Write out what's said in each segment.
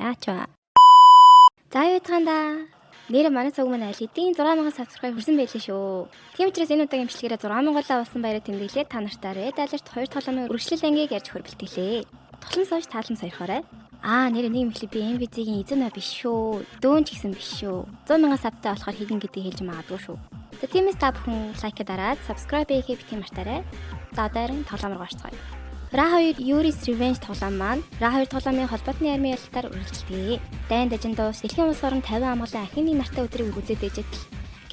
Яач вэ? За юу яцгаанда. Нэр манай цуг маань аль хэдийн 6000 subscribe хүрсэн байлээ шүү. Тийм учраас энэ удаагийн бичлэгээр 6000-аа болсон баяраа тэмдэглээд та нартай Red Alert 2 тоглоомын үргэлжлэл ангийг ярьж хүрбэлтгэлээ. Тоглон сууж таалан саяхаарай. Нэр нэг мэхлээ би MVZ-ийн эзэн биш шүү. Дөөн ч гэсэн биш шүү. 100,000 сабтай болохоор хийгэн гэдгийг хэлж магадгүй шүү. За тиймээс та бүхэн лайк дараад subscribe хийхийг бити мартаарай. За одоо харин тоглоом руу орцгоё. Ra2 Yuri's Revenge тоглоом маань Ra2 тоглоомын холбоотны армийн ялалтаар үргэлжилдэг. Дайн дажин дуус дэлхийн улс орон 50 амгалан ахын нэг нартай өдрийг үзээд дэжэт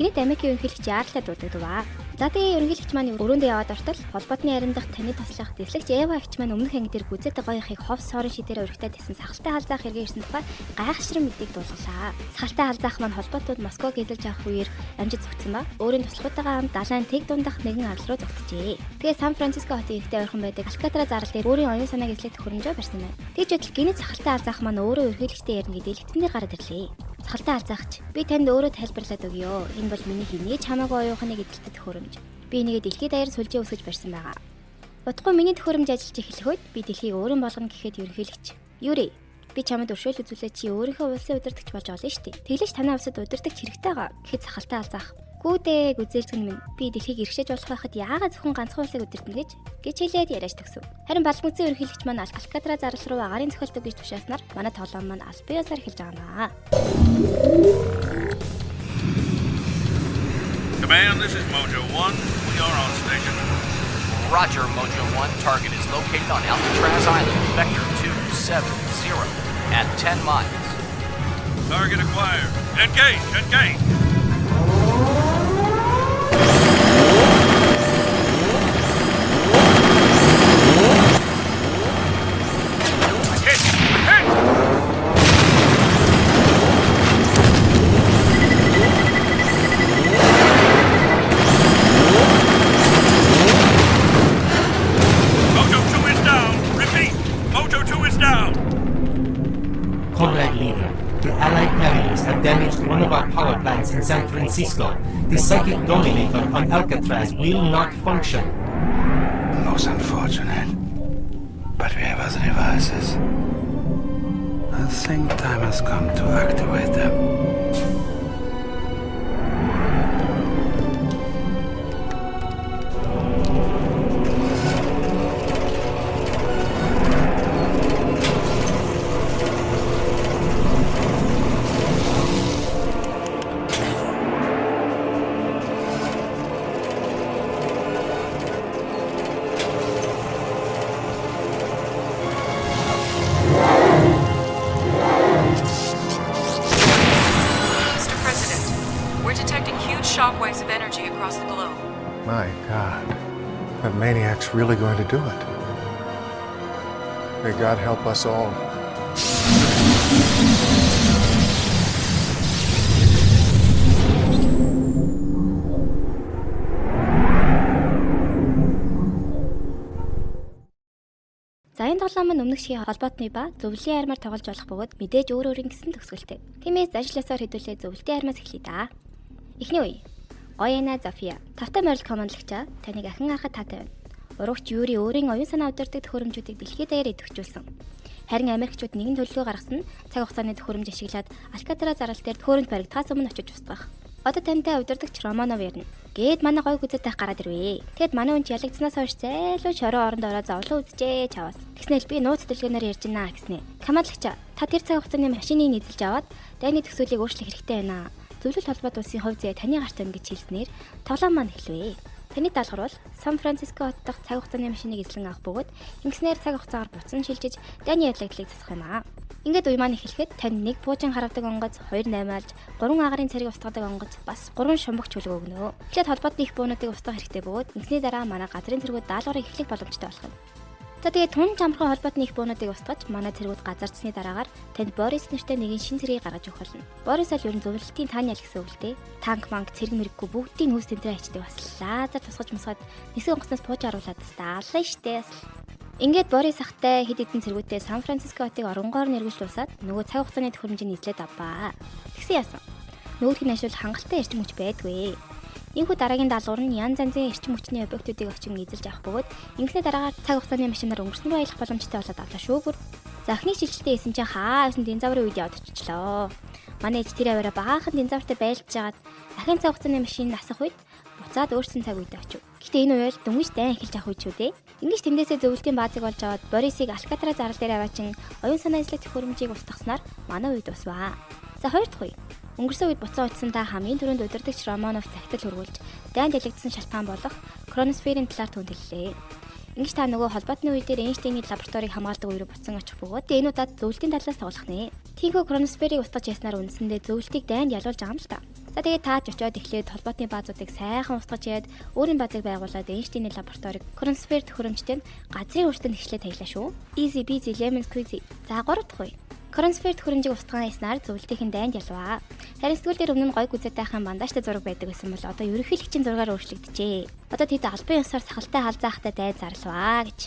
гинэт Америкийн ерөнхийлөгч яарлаа дуудагдав. За тэгээ ерөнхийлөгч маань өрөөндөө яваад ортол холбоотны арим дахь таны туслах дэслэгч Эва агч маань өмнөх анги дээр гүзээтэй гоёхыг хов сорын шидээр өргөтэй тэсэн сахалтай халзаах хэрэгээр ирсэн тухай гайхшрын мэдгийг дуулгалаа. Сахалтай халзаах маань холбоотууд Москвог эзэлж авах үеэр амжид зүгтсэн ба өөрийн туслахуудаагаа хамт далайн тэг дундах нэгэн арал руу зүгтжээ. Тэгээ Сан Франциско хотын ихтэй ойрхон байдаг Алькатраз арал дээр өөрийн оюун санааг эзлэх төхөөрөмжөө барьсан байна. Тэгж бодол гинэт сахалтай халзаах маань өөрөө ерөнхийлөгчтэй ярина гэдээ эцэн дээр гараад ирлээ. Сахалтай халзаагч би танд өөрөө тайлбарлаад өгье. Энэ бол миний хинээж хамаагүй оюухныг эзэлдэг төхөөрөмж. Би нэгэ дэлхийд даяар сүлжээ өсгөж барьсан байгаа. Удахгүй миний төхөөрөмж ажиллаж эхлэх үед би дэлхийг өөрийн болгоно гэхэд ерөнхийлөгч. Юри, би чамд өршөөл үзүүлээ чи өөрийнхөө улсын удирдагч болж олно шүү дээ. Тэглэж танай улсад удирдагч хэрэгтэй байгаа гэхэд сахалтай алзаах. Гүүдээ гүзээлцгэн минь би дэлхийг иргэшээж болох байхад яагаад зөвхөн ганцхан улсыг удирдана гэж хэлээд яриаш төгсөв. Харин балмүцэн ерөнхийлөгч маань Алькатраз арал руу агарын цохилдог гэж тушааснаар манай тоглоом маань аль биесээр эхэлж байгаа юм. Command, this is Mojo 1. We are on station. Roger, Mojo 1. Target is located on Alcatraz Island, Vector 270 at 10 miles. Target acquired. Engage! Engage! Conrad Leader, the Allied airlift have damaged one of our power plants in San Francisco. The psychic dominator on Alcatraz will not function. Most unfortunate, but we have other devices. I think time has come to activate them. Shockwaves of energy across the globe. My God, that maniac's really going to do it. May God help us all. За энэ тоглоом маань өмнөх шиг холбоотны ба зөвлөлийн армаар тоглож болох бөгөөд мэдээж өөр өөрийн гэсэн төгсгөлтэй. Тиймээс ажлаасаар хэдүүлээ зөвлөлтийн армаас эхлэе да. Эхний үе. Ояна Зафия. Тавтай морил командлагчаа таныг ахин харахад таатай байна. Урагч Юри өөрийн оюун санаа удирдаг төхөөрөмжүүдийг дэлхийд даяар идэвхжүүлсэн. Харин Америкчууд нэгэн төлөвлөгөө гаргасан цаг хугацааны төхөөрөмж ашиглаад Алькатраз арал дээр төхөөрөмж баригдахаас өмнө очиж устгах. Одоо тантай удирдагч Романов ярина. Гээд манай гой гүзэтэй гараад ирвэ. Тэгэд манай хүн ялагдсанаас хойш зайлуу шороо оронд ороо зовлон үзжээ чаваас. Тэгснээл би нууц дэлгэнээр ярьж байна гэснэ. Командлагчаа та тэр цаг хугацааны машиныг нийцэлж аваад дайны төсвөлийг өөрчлөх хэрэгтэй байна. Зөвлөлт холбоот улсын хувь зэе таны гарт байна гэж хэлснээр тоглоом маань эхлэв. Таны даалгавар бол Сан Франциско хот дахь цаг хугацааны машиныг эзлэн авах бөгөөд ингэснээр цаг хугацаагаар буцан шилжиж дайны явдлагыг засах юм аа. Ингээд үе маань эхлэхэд тань нэг буужин харавдаг онгоц, 2 наймаалж, 3 агарын царийг устгадаг онгоц, бас 3 шумбагч хөлөг өгнө. Тэгэхэд холбоотны их буунуудыг устгах хэрэгтэй бөгөөд ингэсний дараа манай газрын цэргүүд даалгаврыг эхлэх боломжтой болох юм. За тэгээд тун жамхан холбоотны их буунуудыг устгаж манай цэргүүд газардсны дараагаар танд Борис нэртэй нэгэн шин цэргийг гаргаж өгөх болно. Борис аль ерөн зөвлөлтийн тааны аль гэсэн үг л дээ. Танк, манк, цэрэг мэрэггүй бүгдийн нүүс тэмдрээ ачдаг бас лазер тусгаж мусгаад нисэх онгоцноос бууж аруулаад таалаа штэ. Ингээд Борис ахтай хэд хэдэн цэргүүдтэй Сан Франциско хотыг оронгоор нэрвэж дуусаад нөгөө цаг хугацааны төхөөрөмжийг нийслээд авбаа. Тэгсэн яасан. Нөгөөдхийн ашуул хангалттай эрчим хүч байдгүй. Иймхүү дараагийн даалгавар нь янз янзын эрчим хүчний объектуудыг очин эзэлж авах бөгөөд ингэсний дараагаар цаг хугацааны машинаар өнгөрсөн рүү аялах боломжтой болоод авлаа шүү бүр. За охины шилжилтээ хийсэн чинь хаасан динозаврын үед явд очичлоо. Манай ээж тэр аваараа баахан динозавртай байлж жагаад дахин цаг хугацааны машин насах үед буцаад өөрсөн цаг үед очив. Гэхдээ энэ үеэр дөнгөж дайн эхэлж авах үед шүү дээ. Ингэж тэндээсээ зөвлөлтийн баазыг олж аваад Борисыг Алькатраз арал дээр аваачин оюун санаа эзлэх төхөөрөмжийг устгаснаар манай үед усваа. За хоёр дахь үе. Өнгөрсөн үед буцаа очсондаа хамгийн түрүүнд удирдагч Романов захидал хөрвүүлж дайнд ялагдсан шалтгаан болох хроносферийн талаар түндэрлээ. Ингэж та нөгөө холбоотны үе дээр Эйнштейний лабораторийг хамгаалдаг үе рүү буцан очих бөгөөд энэ удаад зөвлөлтийн талаас тоглох нэ. Тийхүү хроносферийг устгаж яснаар үндсэндээ зөвлөлтийг дайнд ялуулж байгаа юм л та. За тэгээд тааж очиод эхлээд холбоотны баазуудыг сайхан устгаж яад өөрийн баазыг байгуулад Эйнштейний лабораторийг хроносфер төхөөрөмжтэй газрын өртөнд эхлээд таялаа шүү. Easy peasy lemon squeezy. За 3 дахь үе. Хроносфер төхөөрөмжийг устгахын яснаар зөвлөлтийн дайнд ялваа. Харин сэтгүүл дээр өмнө нь гой гүзэтайхан бандажтай зураг байдаг байсан бол одоо ерөнхийлөгчийн зургаар өөрчлөгдөжээ. Одоо тэд албан ёсоор сахалтай халзаахтай дайнд зарлаваа гэж.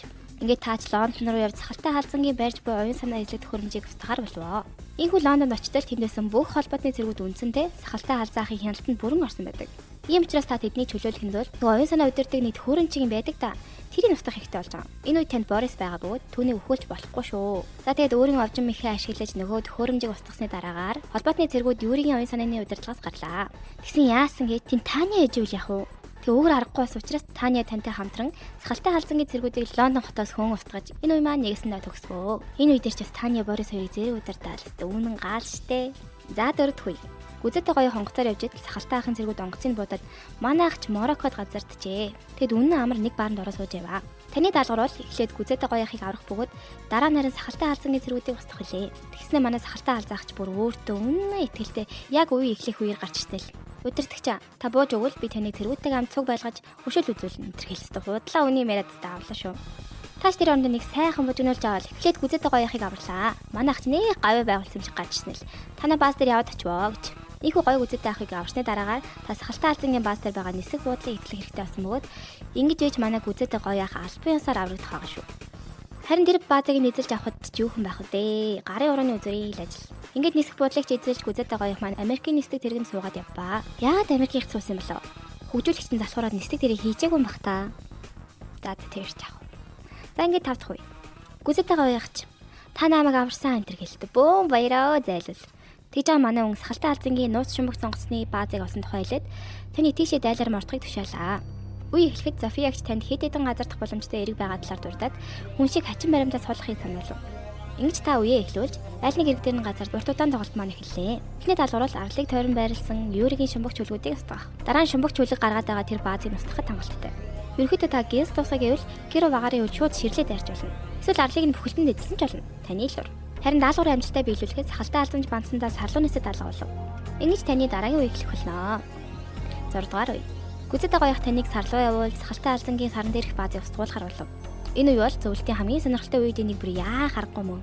Ингээд таач Лондон руу явж сахалтай халзангийн байрж буй оюун санаа эзлэх төхөөрөмжийг устгахаар болов. Ийхүү Лондонд очтол тэндээсэн бүх холбоотны зэргүүд үндсэнтэй сахалтай халзаахын хяналтанд бүрэн орсон байдаг. Ийм учраас та тэднийг чөлөөлөх нь бол оюун санаа удирдаг нэг төхөөрөмжийн байдаг та. Тэрийг устгах хэрэгтэй болж байгаа. Энэ үед танд Борис байгаа бөгөөд түүнийг өхүүлж болохгүй шүү. За тэгээд өөрийн овжин мэхээ ашиглаж нөгөө төхөөрөмжийг устгасны дараагаар холбоотны зэргүүд Юригийн оюун санааны удирдлагаас гарлаа. Тэгсэн яасан гэж тэн Таня ээж үл яах вэ? Тэг өөр аргагүй бас учраас Таня тантай хамтран сахалтай халзангийн зэргүүдийг Лондон хотоос хөөн устгаж энэ үе маань нэгэсэндээ төгсгөө. Энэ үед ч бас Таня Борис хоёрыг зэрэг удирдаал. Үнэн гаал штэ. За 4 дахь үе. Гүзэтэй гоё хонгоцоор явж ид сахалтай ахын зэргүүд онгоцыг буудаад манай ах ч Мороккод газарчжээ. Тэгэд үнэн амар нэг баанд ороо сууж яваа. Таны даалгавар бол эхлээд гүзэтэй гоё ахыг аврах бөгөөд дараа нь харин сахалтай халзангийн зэргүүдийг устгах хэлээ. Тэгснэ манай сахалтай халзаагч бүр өөртөө үнэн итгэлтэй яг үе эхлэх үеэр гарч ирсэн л. Удирдагч та бууж өгвөл би таныг зэргүүдтэйгээ хамт цуг байлгаж хөшөөл үзүүлнэ энэ хэлсэн. Худлаа үний яриад таавлаа шүү. Тааш тэр оронд нэг сайхан бужигнуулж аваад эхлээд гүзэтэй гоё ахыг аварлаа. Манай ах ч нэг гавь байгуулсан юм шиг гарч ирсэн л. Танаа баас дээр яваад очивоо гэж. Ийхүү гоё гүзэтэй ахыг аварсны дараагаар та сахалтай халзангийн баас дээр байгаа нисэх буудлыг эзлэх хэрэгтэй болсон бөгөөд ингэж ээж манай гүзэтэй гоё ах албан ёсоор аврагдах байгаа шүү. Харин тэр баазыг эзэлж авахд ч юу хэн байх вэ? Гарын урууны үзүүрийн ил ажил. Ингээд нисэх буудлыг ч эзэлж гүзэтэй гоё ах маань Америкийн нисдэг тэргэнд суугаад явбаа. Яагаад Америкийнх суусан юм болов? Хөгжүүлэгчдийн залхуураад нисдэг тэрийг хийжээгүй юм бах та. За тэрч яах вэ? За ингээд 5 дахь үе. Гүзэтэй гоё ах ч та намайг аварсан энэ төр гэлдэг. Бөөм баяраа зайлвал. Тэгж байгаа манай хүн сахалтай халзангийн нууц шумбаг сонгоцны баазыг олсон тухай хэлээд таны тийшээ дайлаар мордохыг тушаалаа. Үе эхлэхэд Софиягч танд хэд хэдэн газар дах боломжтой эрэг байгаа талаар дурдаад хүн шиг хачин баримтаа суулгахыг санаалав. Ингэж та үеэ эхлүүлж аль нэг эрэг дээр нь газар урт удаан тоглолт маань эхэллээ. Эхний даалгавар бол арлыг тойрон байрласан Юригийн шумбаг чөлгүүдийг устгах. Дараа нь шумбаг чөлөг гаргаад байгаа тэр баазыг устгахад хангалттай. Ерөнхийдөө та гээс тусаа гэвэл гэр багарын үл шууд ширлээд арч болно. Эсвэл арлыг нь бүхэлдэнд эзэлсэн ч болно. Таны л ур. Харин даалгаврын амжилтаа биелүүлэхэд сахалтай халзанж бандсандаа сарлуу нисэх даалга болов. Ингэж таны дараагийн үе эхлэх болно. 6 дугаар үе. Гүзэтэй гоёх таныг сарлуу явуул сахалтай халзангийн саран дээрх баазыг устгуулахар болов. Энэ үе бол зөвлөлтийн хамгийн сонирхолтой үеийн нэг бүр яах аргагүй мөн.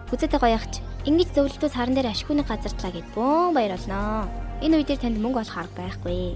Гүзэтэй гоёхч ингэж зөвлөлтөө саран дээр ашиггүй газартлаа гэд бөөн баяр болно. Энэ үе дээр танд мөнгө олох арга байхгүй.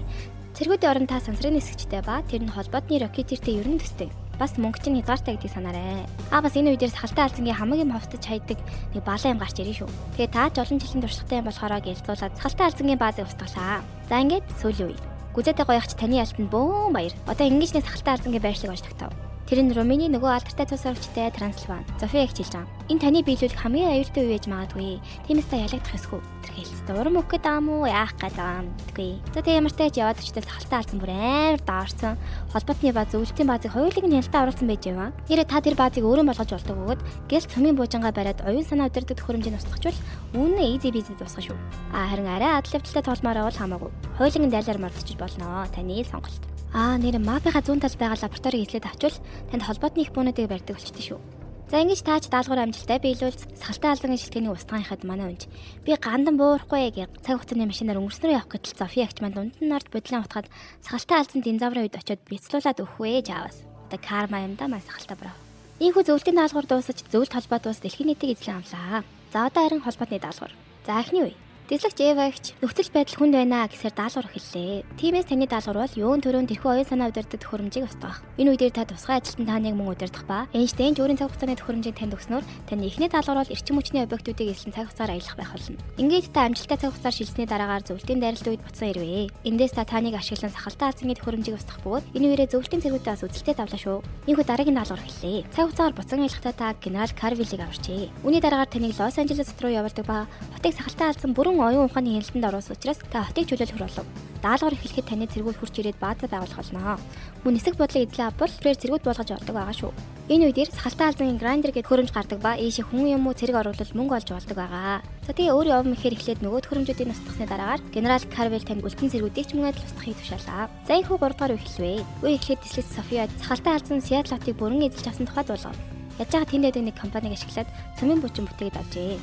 Цэргүүдийн оронд та сансрын нисгчтэй ба тэр нь холбоотны ракетэртэй ерөн төстэй. Бас мөнгө чинь хязгаартай гэдгийг санаарай. Бас энэ үе дээр сахалтай халзангийн хамгийн ховтож хайдаг нэг балан юм гарч ирнэ шүү. Тэгээ таач олон жилийн туршлагатай юм болохоор гэлцүүлээд сахалтай халзангийн баазыг устгалаа. За ингээд сүүлийн үе. Гүзэтэй гоёхч таны ялтанд бөөн баяр. Одоо ингэж нэг сахалтай халзангийн байршлыг олж тогтов. Тэр нь Румыны нөгөө алдартай тус авчтай Трансильван, Зофиягч хэлж байгаа. Энэ таны биелүүлэх хамгийн аюултай үе ээж магадгүй. Тиймээс та ялагдах эсгүй. Тэр хэлцтэй урам өгөх гэдэг юм уу? Яах гэдэг юм. Тэггүй. За тэг ямар тааж яваад очтой сахалтай халзан бүр амар даарсан. Холбоотны бааз, зөвлөлтийн баазыг хоёулыг нь ялтаа оруулсан байж яваа. Нэрээ та тэр баазыг өөрөө болгож болдог бөгөөд гэл цөмийн буужингаа бариад оюун санаа удирдах төхөөрөмжийг устгахчвал үнэн easy busy тусгах шүү. Харин арай адал явдалтай толмоор бол хамаагүй. Хоёулыг нь дайлаар мордчих болно. Таны сонголт. Нэр мапийнхаа зүүн талд байгаа лабораторийг эзлээд авчвал танд холбоотны их бүнүүдийг барьдаг болчтой шүү. За ингэж тааж даалгавар амжилттай биелүүлж сахалтай халзангийн шилтгэний устгахад манай үнж би гандан буурахгүй гэж цаг хугацааны машинаар өнгөрснөрөө явах гэтэл Софиягч манд ундан нарт бодлон утгаад сахалтай халзан динозаврын үед очиод бяцлуулаад өгөх вэ жаавас. Одоо карма юм да маа сахалтай брав. Ийхүү зөвлөлтийн даалгавар дуусаж зөвлөлт холбоо дуус дэлхийн нийтийг эзлэн авлаа. За одоо харин холбоотны даалгавар. За эхний үе. Дэслэгч Эвагч нөхцөл байдал хүнд байна гэсээр даалгавар эхэллээ. Тиймээс таны даалгавар бол юун төрөнд тэрхүү оюун санаа удирдах төхөөрөмжийг устгах. Энэ үедээ та тусгай ажилтан тааныг мөн удирдах ба Эйнштейн өөрийн цаг хугацааны төхөөрөмжийг танд өгснөөр таны эхний даалгавар бол эрчим хүчний объектуудыг эслэн цаг хугацаар аялах байх болно. Ингээд та амжилттай цаг хугацаар шилжсэний дараагаар зөвлөлтийн дайралт үед буцсан ирвэ. Эндээс та тааныг ашиглан сахалтай алзангийн төхөөрөмжийг устгах бөгөөд энэ үеэрээ зөвлөлтийн цэргүүдээ бас үзэлтэй давлаа шүү. Иймээс дараагийн даалгавар эхэллээ. Цаг хугацаагаар буцан аялахдаа та генерал Карвиллийг аварчээ. Үүний дараагаар таныг Лос Анжелес руу явуулдаг ба хотыг сахалтай алзан бүрэн оюун ухааны хяналтанд оруулсан учраас та хотыг чөлөөлөх болов. Даалгавар эхлэхэд таны цэргүүд хурж ирээд баазаа байгуулах болно. Мөн нисэх бодлыг эзлэн авбал тэрээр цэргүүд болгож ордог байгаа шүү. Энэ үедэр сахалтай алзангийн грайндер гэдэг хөрөмж гардаг ба ийшээ хүн юм уу цэрэг оруулалт мөнгө олж болдог байгаа. За тэгээ өөрөө овн ихээр эхлээд нөгөө хөрөмжүүдийн устгахны дараагаар генерал Карвилл танд үлдэн цэргүүдийг ч мөн адил устгахыг тушаалаа. За энэ хүү 3 дахь үе эхэлвэ. Үе эхлээд Дэслэгч София сахалтай алзан Сиэтлотыг бүрэн эзэлж авсан тухайд болгов. Яаж байгаа тэнд байдаг нэг компанийг ашиглаад цөмийн бүжин бүтээгээд авчээ.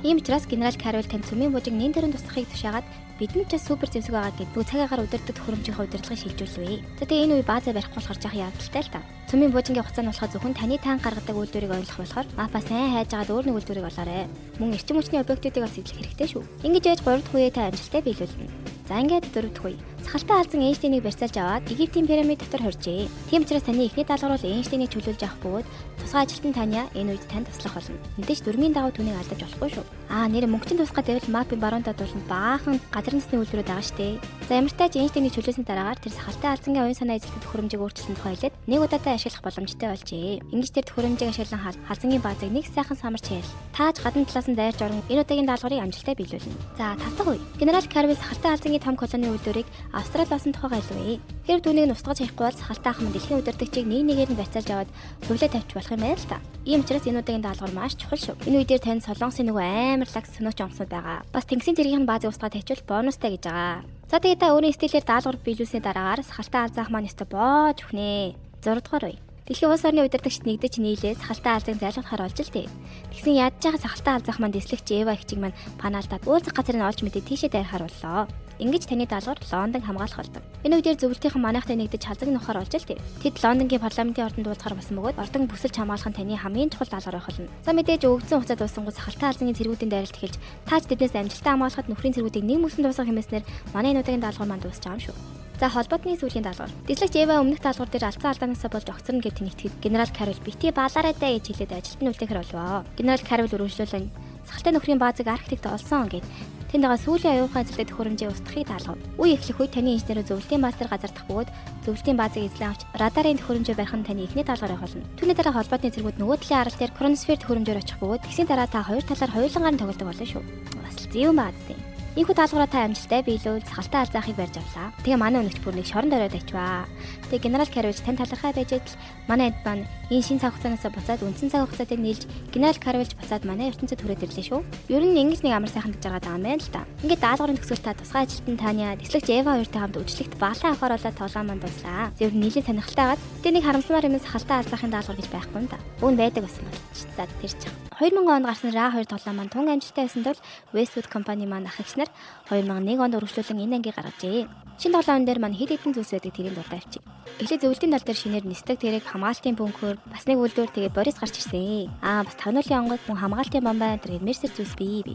Ийм учраас генерал Карвилл танд цөмийн бүжиг нэн төрөнд тусгахыг тушаагаад бидний ч супер зэвсэг байгаа гэдгүү цаг агаар удирдах төхөөрөмжийнхөө удирдлагыг шилжүүлвэ. За тэгээ энэ үе баазаа барихгүй болохоор жаахан ядалтай л та. Цөмийн бүжингийн хугацаа нь болохоор зөвхөн таны таан гаргадаг үйлдвэрийг ойлгох болохоор мапа сайн хайж агаад өөр нэг үйлдвэрийг олоорой. Мөн эрчим хүчний объектуудыг бас эзлэх хэрэгтэй шүү. Ингэж яаж 3 дахь үеэ та амжилттай биелүүлнэ. За ингээд 4 дахь үе. Сахалтай алзан Эйнштейнийг барьцаалж аваад Египтийн пирамид дотор хоржээ. Тийм учраас таны эхний даалгавар бол Эйнштейнийг чөлөөлж авах бөгөөд тусгай ажилтан Таня энэ үед танд туслах болно. Мэдээж дөрмийн дагуу түүнийг алдаж болохгүй шүү. Нэр мөнгөчийн тусгай дэвэл мапын баруунтаа дуулан баахан газар насны үйлдвэрүүд байгаа штэ. За ямартай ч Эйнштейнийг чөлөөсний дараагаар тэр сахалтай алзангийн оюун санаа эзлэх төхөөрөмжийг өөрчилсөн тухай хэлээд нэг удаатай ашиглах боломжтой болжээ. Ингэж тэр төхөөрөмжийг ашиглан алзангийн баазыг нэг сайхан самарч хийл. Тааж гадна талаас нь дайрч орон энэ удаагийн даалгаврыг амжилттай биелүүлнэ. За 5 дахь үе. Генерал Карвилл сахалтай алзангийн том колоны үйлдвэрийг Австрал болсон тухайгаа хэлвэ. Хэрв түүнийг устгаж хийхгүй бол сахалтай ахмад дэлхийн удирдагчийг нэгээр нь барьцаалж аваад хувлаа тавьчих болох юм байна л та. Ийм учраас энэ удаагийн даалгавар маш чухал шүү. Энэ үедэр танд Солонгосын нөгөө амар лагс сөнөөч онгоцнууд байгаа. Бас Тэнгисийн цэргийн баазыг устгаад тавьчвал бонустай гэж байгаа. За тэгээд та өөрийн стилээр даалгавар биелүүлсэний дараагаар сахалтай алзаах маань өстө боож өхнэ. 6 дугаар үе. Дэлхийн улс орны удирдагчид нэгдэж нийлээд сахалтай алзааг зайлуулахаар олж л тээ. Тэгсэн яаж байгаа сахалтай алзаах маань Дэслэгч Эва хичиг маань панаалдаад уулзах газрыг олж мэдээ тийшээ дайрахаар боллоо. Ингэж таны даалгавар Лондон хамгаалах болдог. Энэ үедэр зөвлөлтийнхэн манайхтай нэгдэж халзаг нухаар олж л тээ. Тэд Лондонгийн парламентын ордонд уулзахаар басан бөгөөд ордон бүсэлж хамгаалах нь таны хамгийн чухал даалгавар байх болно. За мэдээж өгөгдсөн хугацаа дуусангууд сахалтай алзангийн цэргүүдийн дайралт эхэлж тааж тэднээс амжилттай хамгаалахад нөхрийн цэргүүдийг нэг мөсөн дуусгах хэмээснээр манай энэ удаагийн даалгавар маань дуусч байгаа юм шүү. За холбоотны сүүлийн даалгавар. Дэслэгч Эва өмнөх даалгавар дээр алдсан алдаанасаа болж огцорно гэж тэнэгтгэхэд генерал Карвилл бити баалаарай даа гэж хэлээд ажилтны үлдэхэр болов. Генерал Карвилл үргэлжлүүлэн сахалтай нөхрийн баазыг архитект олсон гэд тэнд байгаа сүүлийн оюун ухааны эзлэх төхөөрөмжийг устгахыг даалгав. Үе эхлэх үед таны инженерөө зөвлөлтийн бааз дээр газардах бөгөөд зөвлөлтийн баазыг эзлэн авч радарын төхөөрөмжөө барих нь таны эхний даалгавар байх болно. Түүний дараа холбоотны цэргүүд нөгөө талын арал дээр хроносфер төхөөрөмжөөр очих бөгөөд тэгсийн дараа та хоёр талаар хоёулангаар нь тоглодог болно шүү. Бас л зэв юм баад тийм. Ийхүү даалгавраа та амжилттай биелүүл сахалтай алзаахыг барьж авлаа. Тэгээ манай өнөгч бүр нэг шорон дөрөөд авчваа. Тэгээ генерал Карвилл тань талархай байж л манай эд маань энэ шин цаг хугацаанаас буцаад үндсэн цаг хугацаатыг нийлж генерал Карвилл буцаад манай ертөнцид хүрээд ирлээ шүү. Ер нь ингэж нэг амар сайхан гэж байгаа даа мэн л та. Ингээд даалгаврын төгсгөл та тусгай ажилтан Таня Дэслэгч Эва хоёртой хамт үжлэгт баалан авахаар болоод тоглоом манд дуслаа. Зөв нийлэн сонирхолтой байгаад тэ нэг харамсмаар юм сахалтай алзаахын даалгавар гэж байхгүй юм да. Үүн байдаг байсан бол. За тэр чинь 2000 онд гарсан RA2 тоглоом маань тун амжилттай байсан тул Westwood компани маань ах эгч нар 2001 онд үргэлжлүүлэн энэ ангийг гаргажээ. Шинэ тоглоом дээр маань хэд хэдэн зүйлс байдаг тэрийг дуртай авчи. Эхлээд зөвлөлтийн тал дээр шинээр нисдэг тэрэг хамгаалтын бөөнхөр бас нэг үйлдвэр тэгээ Борис гарч ирсэн. Бас тавнуулын онгод хүн хамгаалтын бомбай тэрэг мерсер зүйлс бий.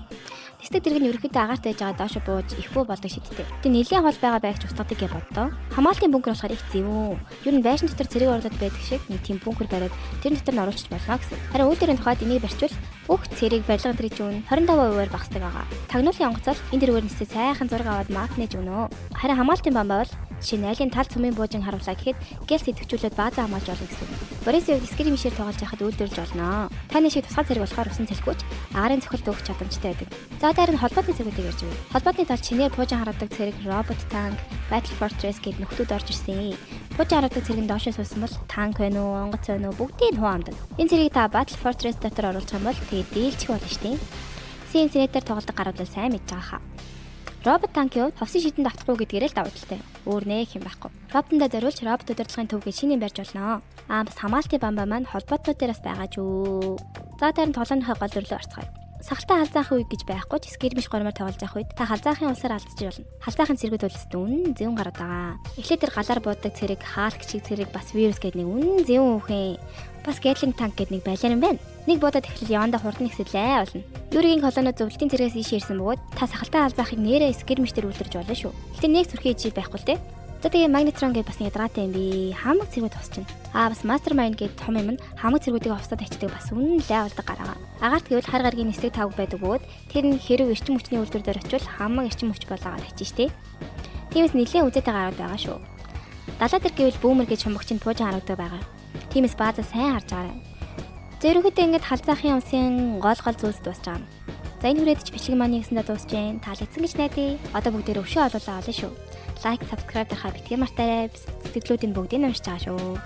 Нисдэг тэрэг нь ерөөхдөө агаарт байж байгаа доошо бууж ихгүй болдог шидтэй. Тэг нэлийн хол байгаа байгч устгадаг гэж боддоо. Хамгаалтын бөөнхөр болохоор их зэвүүн. Ер нь байшин дотор цэрэг орлоод байдаг шиг нэг тийм бөөнхөр бариад тэр дотор нь оруулчих болно гэсэн. Харин үүдэрийн тухайд энийг барьчвал бүх цэрэг барилгын тэрэгжүүн 25%-аар багасдаг байгаа. Тагнуулын онгоцол энэ дэргээр нисээ сайхан зураг аваад мап нээж өгнө. Харин хамгаалтын бомбай бол жишээ нь айлын тал цөмийн буужин харууллаа гэхэд гэл сэтгчүүлээд баазаа хамгаалж болно гэсэн. Борисов дискриминашээр тоглож яхад үйлдвэрлэж болно. Таны шиг тусгай зэрэг болохоор усан цэлгүүч агарын цохилт өгөх чадамжтай байдаг. За дээр нь холбоотны цэгүүдийг ярьж байна. Холбоотны талд чинээр буужин харуулдаг цэрэг робот танк, Battle Fortress гэд нөхдүүд орж ирсэн. Буужин харуулдаг цэрэг нь доошоо суусан бол танк байна уу, онгоц байна уу бүгдийг хуваамдаг. Энэ цэргийг та Battle Fortress дотор оруулах юм бол тэгээд дийлчих болно шүү дээ. CNC-дээр тоглодог гарууд сайн мэдж байгаа хаа. Робот танкийн хувьд ховсын шидэнд автахгүй гэдгээрээ л давуу талтай. Өөр нэх юм байхгүй. Роботондоо зориулж робот удирдлагын төвгээ шинээр барьж болно. Бас хамгаалтын бомбай маань холбоотнууд дээрээс байгаа ч үү. За дээр нь тоглооныхоо гол төрлөө орцгоё. Сахалтай халзаах үе гэж байхгүй ч скирмиш гормоор тоглож явах үед та халзаахын улсаар алдчих болно. Халзаахын цэргүүд үлсэд үнэн зэвэн гараад байгаа. Эхлээд тэр галаар буудаг цэрэг, хаалт гिचиг цэрэг бас вирус гэдэг нэг үнэн зэвэн үхэн. Бас гэтлинг танк гэдэг нэг байлаар юм байна. Нэг будаад эхлэл явандаа хурдан ихсэлээ болно. Юригийн колониуд зөвлөлтийн зэрэгээс ийш ирсэн бөгөөд та сахалтай алзаахыг нэрээ скэрмичтэр үлдэрж болно шүү. Гэтэ нэг зүрхийн ижил байхгүй л те. За тэгээ магнетрон гэж бас нэг ядрагатай юм би. Хамаг цэргүүд тусч чинь. Бас мастермайнд гэдэг том юм нь хамаг цэргүүдийг овсдод ачдаг бас үнэн левелдэг гараа. Агаарт гэвэл хар гаргийн нислэг тавг байдаг бөгөөд тэр нь хэрэг эрчим хүчний үйлдвэр дээр очивол хамаг эрчим хүч болоогаад ачиж штэ. Тиймээс нэлээд үзэтэй гарууд байгаа шүү. Далаа дээр гэвэл бүүмэр гэж шумбагчинд пуужин харагдаг байгаа. Тиймээс баазаа сайн харж байгаарай. Зэрэгтэй ингээд халзаахын умсын гол зүйлс дуусч байгаа. За энэ хүрээд ч бичлэг маань нэгсэндээ дуусч जैन. Таалагдсан гэж найдаа. Одоо бүгдээрээ өвшөө олуулаа олно шүү. Лайк, subscribe дарахаа битгий мартаарай. Сэтгэлдлүүдийн бүгдийг уншиж байгаа шүү.